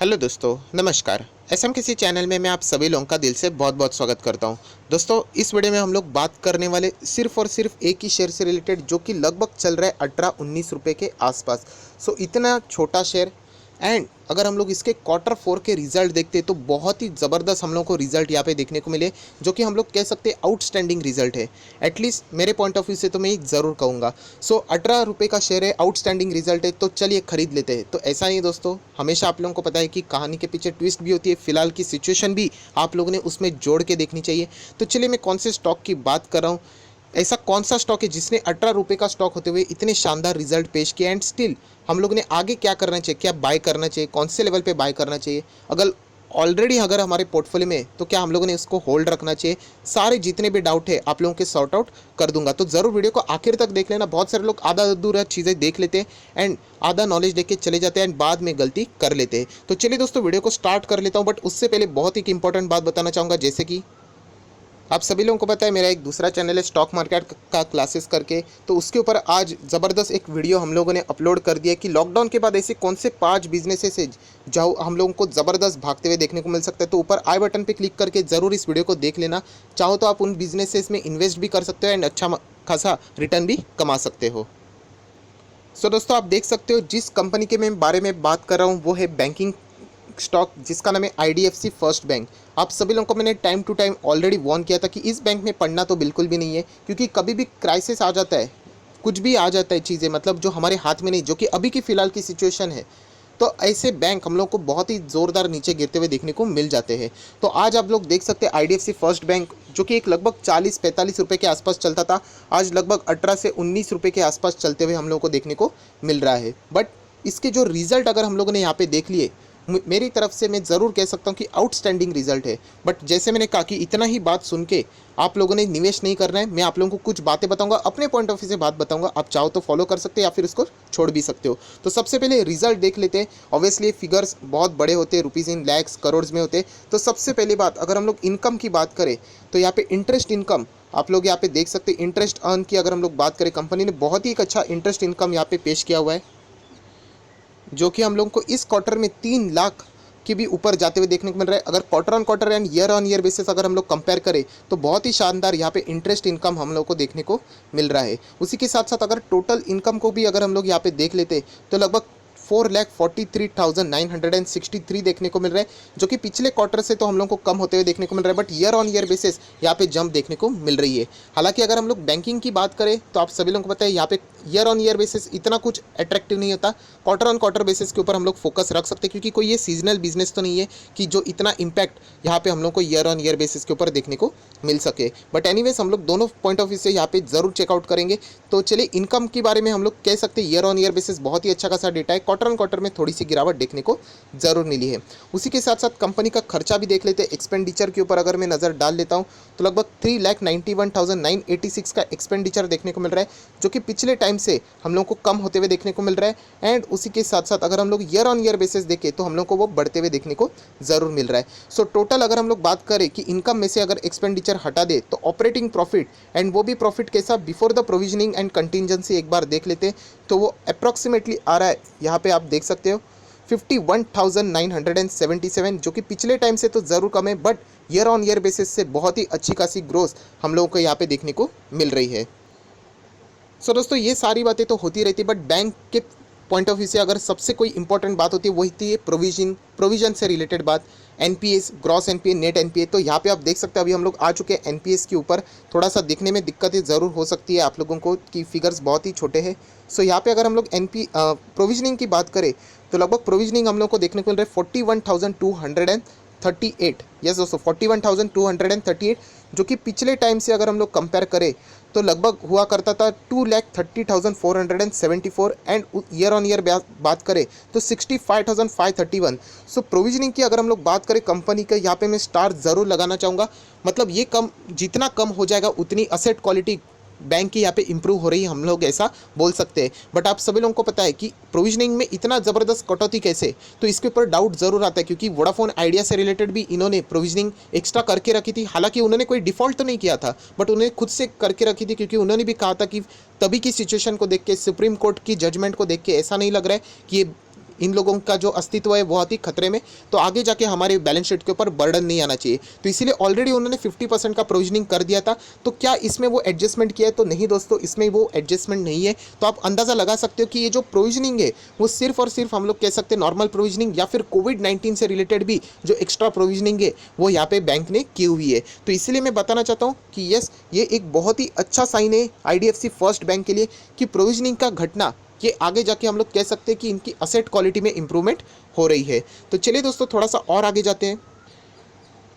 Hello दोस्तों, नमस्कार। SM किसी चैनल में मैं आप सभी लोगों का दिल से बहुत बहुत स्वागत करता हूं। दोस्तों, इस वीडियो में हम लोग बात करने वाले सिर्फ और सिर्फ एक ही शेयर से रिलेटेड, जो कि लगभग चल रहा है 18-19 रुपये के आसपास। इतना छोटा शेयर, एंड अगर हम लोग इसके क्वार्टर 4 के रिजल्ट देखते हैं तो बहुत ही ज़बरदस्त हम लोग को रिजल्ट यहाँ पे देखने को मिले, जो कि हम लोग कह सकते हैं आउटस्टैंडिंग रिजल्ट है। एटलीस्ट मेरे पॉइंट ऑफ व्यू से तो मैं ज़रूर कहूँगा। 18 रुपये का शेयर है, आउटस्टैंडिंग रिजल्ट है, तो चलिए खरीद लेते हैं। तो ऐसा नहीं दोस्तों, हमेशा आप लोगों को पता है कि कहानी के पीछे ट्विस्ट भी होती है, फिलहाल की सिचुएशन भी आप लोगों ने उसमें जोड़ के देखनी चाहिए। तो चलिए, मैं कौन से स्टॉक की बात कर रहा हूँ, ऐसा कौन सा स्टॉक है जिसने 18 रुपये का स्टॉक होते हुए इतने शानदार रिजल्ट पेश किया, एंड स्टिल हम लोग ने आगे क्या करना चाहिए, क्या बाय करना चाहिए, कौन से लेवल पे बाय करना चाहिए, अगर हमारे पोर्टफोलियो में, तो क्या हम लोगों ने उसको होल्ड रखना चाहिए। सारे जितने भी डाउट है आप लोगों के सॉर्ट आउट कर दूंगा, तो ज़रूर वीडियो को आखिर तक देख लेना। बहुत सारे लोग आधा अधूरा चीज़ें देख लेते हैं एंड आधा नॉलेज देख के चले जाते हैं एंड बाद में गलती कर लेते हैं। तो चलिए दोस्तों, वीडियो को स्टार्ट कर लेता हूँ, बट उससे पहले बहुत ही इंपॉर्टेंट बात बताना चाहूँगा। जैसे कि आप सभी लोगों को पता है, मेरा एक दूसरा चैनल है स्टॉक मार्केट का क्लासेस करके, तो उसके ऊपर आज ज़बरदस्त एक वीडियो हम लोगों ने अपलोड कर दिया कि लॉकडाउन के बाद ऐसे कौन से 5 बिजनेसेस है जो हम लोगों को ज़बरदस्त भागते हुए देखने को मिल सकता है। तो ऊपर आई बटन पे क्लिक करके ज़रूर इस वीडियो को देख लेना। चाहो तो आप उन बिजनेसेस में इन्वेस्ट भी कर सकते हो एंड अच्छा खासा रिटर्न भी कमा सकते हो। दोस्तों, आप देख सकते हो जिस कंपनी के मैं बारे में बात कर रहा हूँ वो है बैंकिंग स्टॉक, जिसका नाम है IDFC फर्स्ट बैंक। आप सभी लोगों को मैंने time to time already warn किया था कि इस बैंक में पढ़ना तो बिल्कुल भी नहीं है, क्योंकि कभी भी क्राइसिस आ जाता है, कुछ भी आ जाता है चीज़ें, मतलब जो हमारे हाथ में नहीं, जो कि अभी की फ़िलहाल की सिचुएशन है, तो ऐसे बैंक हम लोग को बहुत ही ज़ोरदार नीचे गिरते हुए देखने को मिल जाते हैं। तो आज आप लोग देख सकते हैं IDFC फर्स्ट बैंक, जो कि एक लगभग 40-45 रुपये के आसपास चलता था, आज लगभग 18 से 19 रुपये के आसपास चलते हुए हम लोग को देखने को मिल रहा है। बट इसके जो रिज़ल्ट अगर हम लोगों ने यहाँ पे देख लिए, मेरी तरफ से मैं ज़रूर कह सकता हूँ कि आउटस्टैंडिंग रिजल्ट है। बट जैसे मैंने कहा कि इतना ही बात सुन के आप लोगों ने निवेश नहीं करना है। मैं आप लोगों को कुछ बातें बताऊंगा, अपने पॉइंट ऑफ व्यू से बात बताऊंगा। आप चाहो तो फॉलो कर सकते हैं या फिर इसको छोड़ भी सकते हो। तो सबसे पहले रिजल्ट देख लेते हैं। ऑब्वियसली फिगर्स बहुत बड़े होते हैं, रुपीज़ इन लैक्स करोड़ में होते हैं। तो सबसे पहली बात, अगर हम लोग इनकम की बात करें तो यहाँ पे इंटरेस्ट इनकम आप लोग यहाँ पे देख सकते हैं। इंटरेस्ट अर्न की अगर हम लोग बात करें, कंपनी ने बहुत ही एक अच्छा इंटरेस्ट इनकम यहाँ पे पेश किया हुआ है, जो कि हम लोगों को इस क्वार्टर में 3 लाख के भी ऊपर जाते हुए देखने को मिल रहा है। अगर quarter on quarter and year on year basis अगर हम लोग कंपेयर करें तो बहुत ही शानदार यहाँ पे इंटरेस्ट इनकम हम लोग को देखने को मिल रहा है। उसी के साथ साथ अगर टोटल इनकम को भी अगर हम लोग यहाँ पे देख लेते तो लगभग 4,43,963 देखने को मिल रहा है, जो कि पिछले क्वार्टर से तो हम लोग को कम होते हुए देखने को मिल रहा है, but year on year basis यहाँ पे जंप देखने को मिल रही है। हालांकि अगर हम लोग बैंकिंग की बात करें तो आप सभी लोगों को पता है यहाँ पे ईयर ऑन ईयर बेसिस इतना कुछ अट्रैक्टिव नहीं होता। क्वार्टर ऑन क्वार्टर बेसिस के ऊपर हम लोग फोकस रख सकते हैं, क्योंकि कोई ये सीजनल बिजनेस तो नहीं है कि जो इतना इम्पैक्ट यहाँ पे हम लोग को ईयर ऑन ईयर बेसिस के ऊपर देखने को मिल सके। बट एनीवेज हम लोग दोनों पॉइंट ऑफ व्यू से यहाँ पे जरूर चेकआउट करेंगे। तो चलिए, इनकम के बारे में हम लोग कह सकते हैं ईयर ऑन ईयर बेसिस बहुत ही अच्छा खासा डेटा है। क्वार्टर ऑन क्वार्टर में थोड़ी सी गिरावट देखने को जरूर मिली है। उसी के साथ साथ कंपनी का खर्चा भी देख लेते हैं। एक्सपेंडिचर के ऊपर अगर मैं नज़र डाल लेता हूँ तो लगभग 3,91,986 का एक्सपेंडिचर देखने को मिल रहा है, जो कि पिछले टाइम से हम लोग को कम होते हुए देखने को मिल रहा है। एंड उसी के साथ साथ अगर हम लोग ईयर ऑन ईयर बेसिस देखें तो हम लोग को वो बढ़ते हुए देखने को ज़रूर मिल रहा है। टोटल अगर हम लोग बात करें कि इनकम में से अगर एक्सपेंडिचर हटा दे तो ऑपरेटिंग प्रॉफिट, एंड वो भी प्रॉफिट कैसा, before the provisioning and contingency एक बार देख लेते हैं तो वो अप्रॉक्सीमेटली आ रहा है, यहाँ पे आप देख सकते हो 51,977, जो कि पिछले टाइम से तो ज़रूर कम है, but year on year basis से बहुत ही अच्छी खासी ग्रोथ हम लोगों को यहाँ पे देखने को मिल रही है। दोस्तों, ये सारी बातें तो होती रहती है, बट बैंक के पॉइंट ऑफ व्यू से अगर सबसे कोई इंपॉर्टेंट बात होती है वही थी प्रोविजन से रिलेटेड बात। NPA, gross NPA, net NPA, तो यहाँ पे आप देख सकते हैं अभी हम लोग आ चुके हैं NPS के ऊपर। थोड़ा सा दिखने में दिक्कतें ज़रूर हो सकती है आप लोगों को कि फिगर्स बहुत ही छोटे हैं। यहाँ पे अगर हम लोग प्रोविजनिंग की बात करें तो लगभग प्रोविजनिंग हम लोग को देखने को मिल रहा है 41,238। यस दोस्तों, 41,238, जो कि पिछले टाइम से अगर हम लोग कंपेयर करें तो लगभग हुआ करता था 2,30,474, एंड ईयर ऑन ईयर बात करें तो 65,531। प्रोविजनिंग की अगर हम लोग बात करें कंपनी का, यहाँ पे मैं स्टार ज़रूर लगाना चाहूँगा। मतलब ये जितना कम हो जाएगा उतनी असेट क्वालिटी बैंक की यहाँ पे इंप्रूव हो रही है, हम लोग ऐसा बोल सकते हैं। बट आप सभी लोगों को पता है कि प्रोविजनिंग में इतना ज़बरदस्त कटौती कैसे, तो इसके ऊपर डाउट ज़रूर आता है, क्योंकि वोडाफोन आइडिया से रिलेटेड भी इन्होंने प्रोविजनिंग एक्स्ट्रा करके रखी थी। हालांकि उन्होंने कोई डिफ़ॉल्ट तो नहीं किया था, बट उन्होंने खुद से करके रखी थी, क्योंकि उन्होंने भी कहा था कि तभी की सिचुएशन को देख के, सुप्रीम कोर्ट की जजमेंट को देख के ऐसा नहीं लग रहा है कि ये इन लोगों का जो अस्तित्व है बहुत ही खतरे में, तो आगे जाके हमारे बैलेंस शीट के ऊपर बर्डन नहीं आना चाहिए। तो इसीलिए ऑलरेडी उन्होंने 50% का प्रोविजनिंग कर दिया था। तो क्या इसमें वो एडजस्टमेंट किया है? तो नहीं दोस्तों, इसमें वो एडजस्टमेंट नहीं है। तो आप अंदाज़ा लगा सकते हो कि ये जो प्रोविजनिंग है वो सिर्फ और सिर्फ हम लोग कह सकते हैं नॉर्मल प्रोविजनिंग या फिर कोविड-19 से रिलेटेड भी जो एक्स्ट्रा प्रोविजनिंग है वो यहाँ पे बैंक ने की हुई है। तो इसीलिए मैं बताना चाहता हूँ कि यस, ये एक बहुत ही अच्छा साइन है आईडीएफसी फर्स्ट बैंक के लिए कि प्रोविजनिंग का घटना ये आगे जाके हम लोग कह सकते हैं कि इनकी असेट क्वालिटी में इंप्रूवमेंट हो रही है। तो चलिए दोस्तों, थोड़ा सा और आगे जाते हैं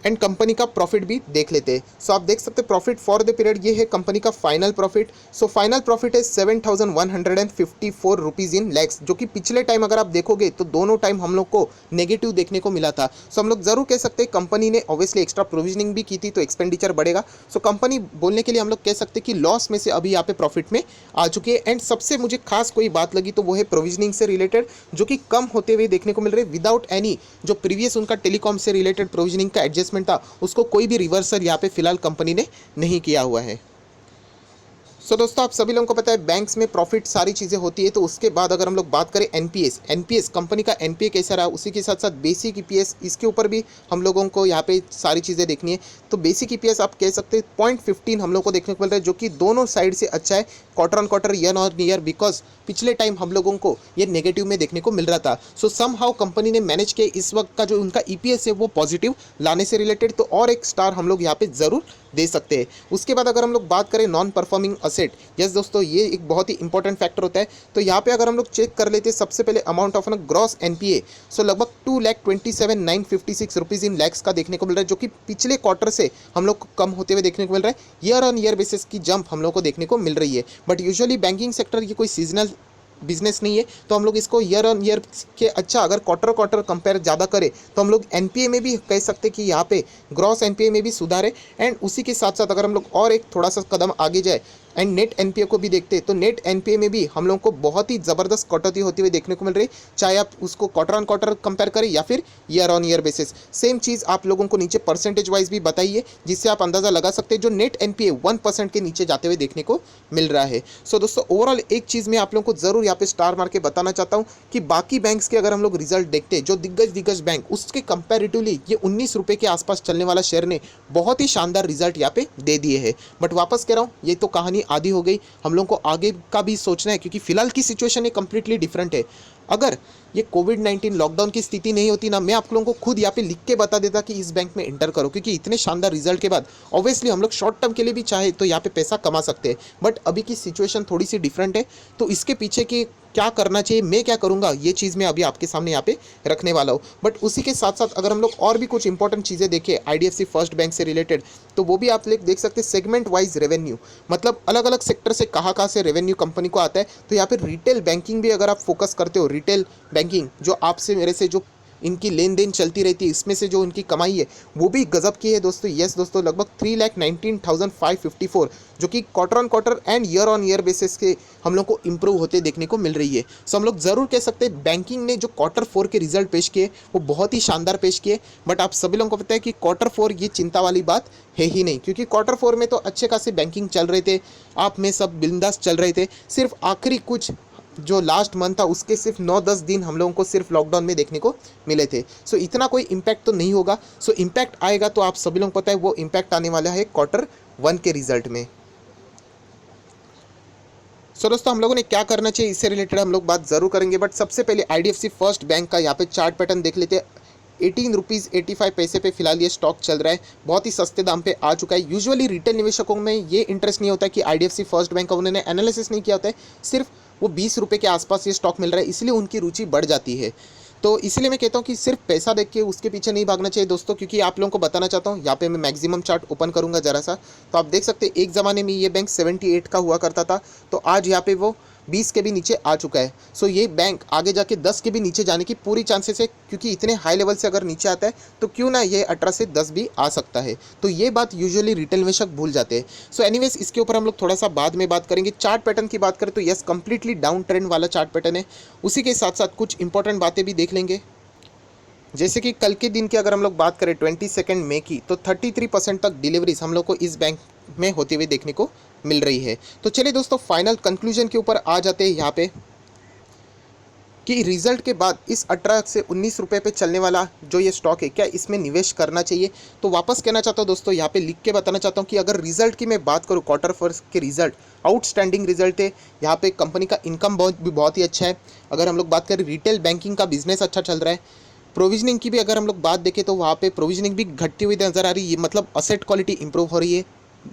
एंड कंपनी का प्रॉफिट भी देख लेते हैं। सो आप देख सकते हैं प्रॉफिट फॉर द पीरियड ये है कंपनी का final profit. So final profit है 7,154 रुपीज़ इन लैक्स, जो कि पिछले टाइम अगर आप देखोगे तो दोनों टाइम हम लोग को नेगेटिव देखने को मिला था। सो हम लोग जरूर कह सकते हैं कंपनी ने ऑब्वियसली एक्स्ट्रा प्रोविजनिंग भी की थी तो एक्सपेंडिचर बढ़ेगा। सो कंपनी बोलने के लिए हम लोग कह सकते हैं कि लॉस में से अभी यहाँ पे प्रॉफिट में आ चुकी है। एंड सबसे मुझे खास कोई बात लगी तो वो है प्रोविजनिंग से रिलेटेड, जो कि कम होते हुए देखने को मिल रहे विदाउट एनी जो प्रीवियस उनका टेलीकॉम से रिलेटेड प्रोविजनिंग का एडजस्टमेंट था उसको कोई भी रिवर्सल यहाँ पे फिलहाल कंपनी ने नहीं किया हुआ है। सो दोस्तों, आप सभी लोगों को पता है बैंक्स में प्रॉफिट सारी चीज़ें होती है। तो उसके बाद अगर हम लोग बात करें एनपीएस कंपनी का एनपीए कैसा रहा, उसी के साथ साथ बेसिक ईपीएस, इसके ऊपर भी हम लोगों को यहाँ पे सारी चीज़ें देखनी है। तो बेसिक ईपीएस आप कह सकते हैं 0.15 हम लोग को देखने को मिल रहा है, जो कि दोनों साइड से अच्छा है, quarter on quarter, year on year, because पिछले टाइम हम लोगों को ये नेगेटिव में देखने को मिल रहा था। सो सम हाउ कंपनी ने मैनेज किया इस वक्त का जो उनका ईपीएस है वो पॉजिटिव लाने से रिलेटेड, तो और एक स्टार हम लोग यहाँ पे ज़रूर दे सकते हैं। उसके बाद अगर हम लोग बात करें नॉन परफॉर्मिंग असेट, यस दोस्तों, ये एक बहुत ही इंपॉर्टेंट फैक्टर होता है। तो यहाँ पे अगर हम लोग चेक कर लेते हैं सबसे पहले अमाउंट ऑफ ग्रॉस एनपीए, सो लगभग 2,27,956 रुपीज़ इन लैक्स का देखने को मिल रहा है, जो कि पिछले क्वार्टर से हम लोग को कम होते हुए देखने को मिल रहा है। ईयर ऑन ईयर बेसिस की जंप हम लोग को देखने को मिल रही है। बट यूजुअली बैंकिंग सेक्टर ये कोई सीजनल बिजनेस नहीं है, तो हम लोग इसको ईयर ऑन ईयर के अच्छा अगर क्वार्टर क्वार्टर कंपेयर ज़्यादा करें तो हम लोग एनपीए में भी कह सकते हैं कि यहाँ पे ग्रॉस एनपीए में भी सुधार है। एंड उसी के साथ साथ अगर हम लोग और एक थोड़ा सा कदम आगे जाए एंड नेट एनपीए को भी देखते हैं तो नेट एनपीए में भी हम लोग को बहुत ही ज़बरदस्त कटौती होती हुई देखने को मिल रही है, चाहे आप उसको क्वार्टर ऑन क्वार्टर कंपेयर करें या फिर year on year basis. Same चीज़ आप लोगों को नीचे परसेंटेज वाइज भी बताइए, जिससे आप अंदाज़ा लगा सकते हैं जो नेट एनपीए 1% के नीचे जाते हुए देखने को मिल रहा है। सो दोस्तों, ओवरऑल एक चीज़ मैं आप लोगों को ज़रूर यहाँ पे स्टार मार के बताना चाहता हूँ कि बाकी बैंक्स के अगर हम लोग रिजल्ट देखते हैं, जो दिग्गज बैंक, उसके कंपैरेटिवली ये 19 रुपये के आसपास चलने वाला शेयर ने बहुत ही शानदार रिजल्ट यहाँ पे दे दिए हैं। बट वापस कह रहा हूँ, ये तो कहानी आधी हो गई, हम लोगों को आगे का भी सोचना है, क्योंकि फिलहाल की सिचुएशन ये कंप्लीटली डिफरेंट है। अगर ये कोविड-19 लॉकडाउन की स्थिति नहीं होती ना, मैं आप लोगों को खुद यहाँ पे लिख के बता देता कि इस बैंक में एंटर करो, क्योंकि इतने शानदार रिजल्ट के बाद ऑब्वियसली हम लोग शॉर्ट टर्म के लिए भी चाहे तो यहाँ पे पैसा कमा सकते हैं। बट अभी की सिचुएशन थोड़ी सी डिफरेंट है, तो इसके पीछे की क्या करना चाहिए, मैं क्या करूँगा, ये चीज़ मैं अभी आपके सामने यहाँ पे रखने वाला हूँ। बट उसी के साथ साथ अगर हम लोग और भी कुछ इंपॉर्टेंट चीज़ें देखें आईडीएफसी फर्स्ट बैंक से रिलेटेड, तो वो भी आप देख सकते हैं सेगमेंट वाइज रेवेन्यू, मतलब अलग अलग सेक्टर से कहाँ से रेवेन्यू कंपनी को आता है। तो यहाँ पे रिटेल बैंकिंग भी अगर आप फोकस करते हो, रिटेल बैंकिंग जो आपसे मेरे से जो इनकी लेन देन चलती रहती है, इसमें से जो उनकी कमाई है वो भी गजब की है दोस्तों। यस दोस्तों, लगभग 3,19,554, जो कि quarter on quarter and year on year basis के हम लोग को इंप्रूव होते देखने को मिल रही है। सो हम लोग ज़रूर कह सकते हैं बैंकिंग ने जो Q4 के रिजल्ट पेश किए वो बहुत ही शानदार पेश किए। बट आप सभी लोगों को पता है कि Q4 ये चिंता वाली बात है ही नहीं, क्योंकि Q4 में तो अच्छे खासे बैंकिंग चल रहे थे, आप में सब बिंदास चल रहे थे। सिर्फ आखिरी कुछ जो लास्ट मंथ था उसके सिर्फ 9-10 दिन हम लोगों को सिर्फ लॉकडाउन में देखने को मिले थे। सो इतना कोई इम्पैक्ट तो नहीं होगा। सो इम्पैक्ट आएगा तो आप सभी लोगों को पता है वो इम्पैक्ट आने वाला है Q1 के रिजल्ट में। सो दोस्तों, हम लोगों ने क्या करना चाहिए इससे रिलेटेड हम लोग बात ज़रूर करेंगे। बट सबसे पहले आईडीएफसी फर्स्ट बैंक का यहाँ पे चार्ट पैटर्न देख लेते हैं। 18 रुपीज़ 85 पे फिलहाल ये स्टॉक चल रहा है, बहुत ही सस्ते दाम पे आ चुका है। यूजुअली रिटेल निवेशकों में ये इंटरेस्ट नहीं होता कि आईडीएफसी फर्स्ट बैंक का उन्होंने एनालिसिस नहीं किया होता है, सिर्फ वो 20 रुपये के आसपास ये स्टॉक मिल रहा है, इसलिए उनकी रुचि बढ़ जाती है। तो इसलिए मैं कहता हूँ कि सिर्फ पैसा देख के उसके पीछे नहीं भागना चाहिए दोस्तों, क्योंकि आप लोगों को बताना चाहता हूँ, यहाँ पे मैं मैक्सिमम चार्ट ओपन करूँगा ज़रा सा, तो आप देख सकते हैं एक ज़माने में ये बैंक 78 का हुआ करता था, तो आज यहाँ पे वो 20 के भी नीचे आ चुका है। सो ये बैंक आगे जाके 10 के भी नीचे जाने की पूरी चांसेस है, क्योंकि इतने हाई लेवल से अगर नीचे आता है तो क्यों ना ये 18 से 10 भी आ सकता है। तो ये बात यूजुअली रिटेल निवेशक भूल जाते हैं। सो एनीवेज, इसके ऊपर हम लोग थोड़ा सा बाद में बात करेंगे। चार्ट पैटर्न की बात करें तो यस, कंप्लीटली डाउन ट्रेंड वाला चार्ट पैटर्न है। उसी के साथ साथ कुछ इंपॉर्टेंट बातें भी देख लेंगे, जैसे कि कल के दिन की अगर हम लोग बात करें 22 मई की, तो 33% तक डिलीवरीज हम लोग को इस बैंक में होते हुए देखने को मिल रही है। तो चलिए दोस्तों, फाइनल कंक्लूजन के ऊपर आ जाते हैं यहाँ पे। कि रिजल्ट के बाद इस 18 से 19 रुपये पे चलने वाला जो ये स्टॉक है, क्या इसमें निवेश करना चाहिए? तो वापस कहना चाहता हूँ दोस्तों, यहाँ पे लिख के बताना चाहता हूँ कि अगर रिजल्ट की मैं बात करूँ, क्वार्टर फर्स्ट के रिजल्ट आउटस्टैंडिंग रिजल्ट है। यहाँ पे कंपनी का इनकम बहुत ही अच्छा है। अगर हम लोग बात करें, रिटेल बैंकिंग का बिजनेस अच्छा चल रहा है। प्रोविजनिंग की भी अगर हम लोग बात देखें तो वहाँ पे प्रोविजनिंग भी घटती हुई नजर आ रही है, मतलब असेट क्वालिटी इंप्रूव हो रही है।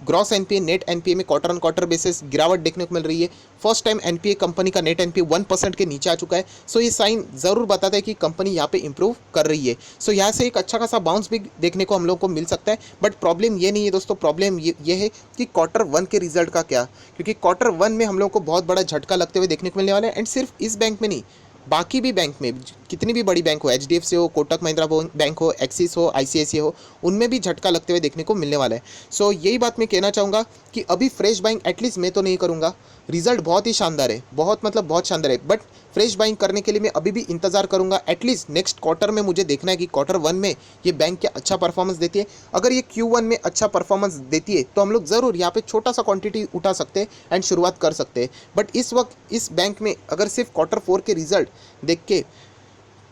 ग्रॉस एनपीए नेट एनपीए में क्वार्टर ऑन क्वार्टर बेसिस गिरावट देखने को मिल रही है। फर्स्ट टाइम एनपीए कंपनी का नेट एनपीए 1% के नीचे आ चुका है। सो ये साइन ज़रूर बताता है कि कंपनी यहाँ पे इंप्रूव कर रही है। सो यहाँ से एक अच्छा खासा बाउंस भी देखने को हम लोग को मिल सकता है। बट प्रॉब्लम ये नहीं है दोस्तों, प्रॉब्लम ये है कि क्वार्टर वन के रिजल्ट का क्या, क्योंकि क्वार्टर वन में हम लोग को बहुत बड़ा झटका लगते हुए देखने को मिलने वाला है। एंड सिर्फ इस बैंक में नहीं, बाकी भी बैंक में, कितनी भी बड़ी बैंक हो, एचडीएफसी हो, कोटक महिंद्रा बैंक हो, एक्सिस हो, आईसीआईसीआई हो, उनमें भी झटका लगते हुए देखने को मिलने वाला है। सो यही बात मैं कहना चाहूँगा कि अभी फ्रेश बाइंग एटलीस्ट मैं तो नहीं करूँगा। रिजल्ट बहुत ही शानदार है, बहुत शानदार है, बट फ्रेश बाइंग करने के लिए मैं अभी भी इंतजार करूँगा। एटलीस्ट नेक्स्ट क्वार्टर में मुझे देखना है कि क्वार्टर वन में ये बैंक क्या अच्छा परफॉर्मेंस देती है। अगर ये Q1 में अच्छा परफॉर्मेंस देती है तो हम लोग ज़रूर यहाँ पे छोटा सा क्वांटिटी उठा सकते हैं एंड शुरुआत कर सकते हैं। बट इस वक्त इस बैंक में अगर सिर्फ क्वार्टर फोर के रिजल्ट देख के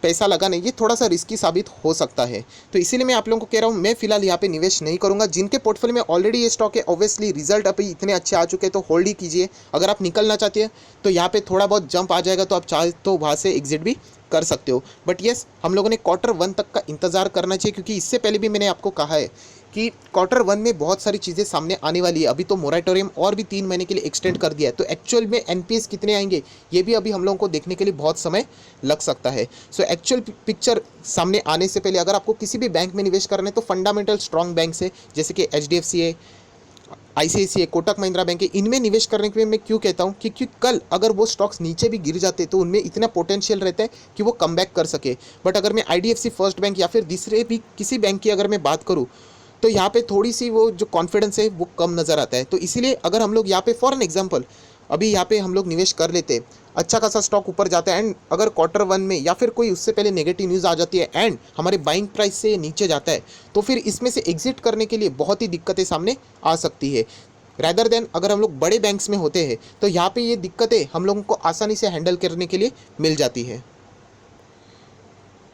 पैसा लगाना, ये थोड़ा सा रिस्की साबित हो सकता है। तो इसीलिए मैं आप लोगों को कह रहा हूँ, मैं फिलहाल यहाँ पे निवेश नहीं करूँगा। जिनके पोर्टफोलियो में ऑलरेडी ये स्टॉक है, ऑब्वियसली रिजल्ट अभी इतने अच्छे आ चुके हैं तो होल्ड ही कीजिए। अगर आप निकलना चाहते हैं तो यहाँ पे थोड़ा बहुत जंप आ जाएगा तो आप चाहे तो वहाँ से एग्जिट भी कर सकते हो। बट येस, हम लोगों ने क्वार्टर वन तक का इंतज़ार करना चाहिए, क्योंकि इससे पहले भी मैंने आपको कहा है कि क्वार्टर वन में बहुत सारी चीज़ें सामने आने वाली है। अभी तो मोरेटोरियम और भी 3 महीने के लिए एक्सटेंड कर दिया है, तो एक्चुअल में एनपीएस कितने आएंगे ये भी अभी हम लोगों को देखने के लिए बहुत समय लग सकता है। सो एक्चुअल पिक्चर सामने आने से पहले अगर आपको किसी भी बैंक में निवेश करना है तो फंडामेंटल स्ट्रॉन्ग बैंक है, जैसे कि एचडीएफसी है, आईसीआईसीआई, कोटक महिंद्रा बैंक है, इनमें निवेश करने के लिए मैं क्यों कहता हूँ, क्योंकि कल अगर वो स्टॉक्स नीचे भी गिर जाते तो उनमें इतना पोटेंशियल रहता है कि वो कम बैक कर सके। बट अगर मैं आईडीएफसी फर्स्ट बैंक या फिर दूसरे भी किसी बैंक की अगर मैं बात करूँ तो यहाँ पे थोड़ी सी वो जो कॉन्फिडेंस है वो कम नज़र आता है। तो इसीलिए अगर हम लोग यहाँ पे फॉर एन एग्जांपल अभी यहाँ पे हम लोग निवेश कर लेते, अच्छा खासा स्टॉक ऊपर जाता है एंड अगर क्वार्टर वन में या फिर कोई उससे पहले नेगेटिव न्यूज़ आ जाती है एंड हमारे बाइंग प्राइस से नीचे जाता है, तो फिर इसमें से एग्जिट करने के लिए बहुत ही दिक्कतें सामने आ सकती है। रैदर देन अगर हम लोग बड़े बैंक्स में होते हैं तो यहाँ पे ये दिक्कतें हम लोगों को आसानी से हैंडल करने के लिए मिल जाती है।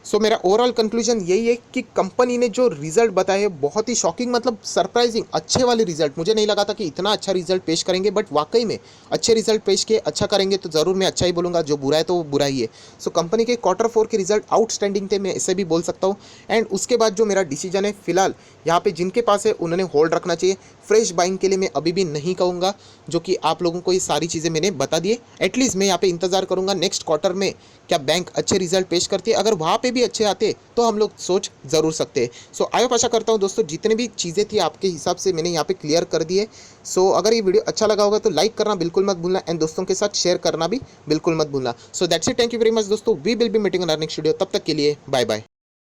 सो मेरा ओवरऑल कंक्लूजन यही है कि कंपनी ने जो रिजल्ट बताए बहुत ही शॉकिंग, मतलब सरप्राइजिंग अच्छे वाले रिजल्ट। मुझे नहीं लगा था कि इतना अच्छा रिजल्ट पेश करेंगे, बट वाकई में अच्छे रिजल्ट पेश किए। अच्छा करेंगे तो ज़रूर मैं अच्छा ही बोलूँगा, जो बुरा है तो वो बुरा ही है। सो कंपनी के क्वार्टर फोर के रिजल्ट आउटस्टैंडिंग थे, मैं इसे भी बोल सकता हूँ। एंड उसके बाद जो मेरा डिसीजन है फिलहाल यहाँ पे जिनके पास है उन्होंने होल्ड रखना चाहिए। फ्रेश बाइंग के लिए मैं अभी भी नहीं कहूँगा, जो कि आप लोगों को ये सारी चीज़ें मैंने बता दिए। एटलीस्ट मैं यहाँ पे इंतज़ार करूँगा नेक्स्ट क्वार्टर में क्या बैंक अच्छे रिजल्ट पेश करती है। अगर वहाँ पे भी अच्छे आते तो हम लोग सोच ज़रूर सकते हैं। सो आई होप, आशा करता हूँ दोस्तों जितने भी चीज़ें थी आपके हिसाब से मैंने यहाँ पे क्लियर कर दी है। सो अगर ये वीडियो अच्छा लगा होगा तो लाइक करना बिल्कुल मत भूलना एंड दोस्तों के साथ शेयर करना भी बिल्कुल मत भूलना। So that's it, thank you very much दोस्तों, we will be meeting in our next video. तब तक के लिए बाय बाय।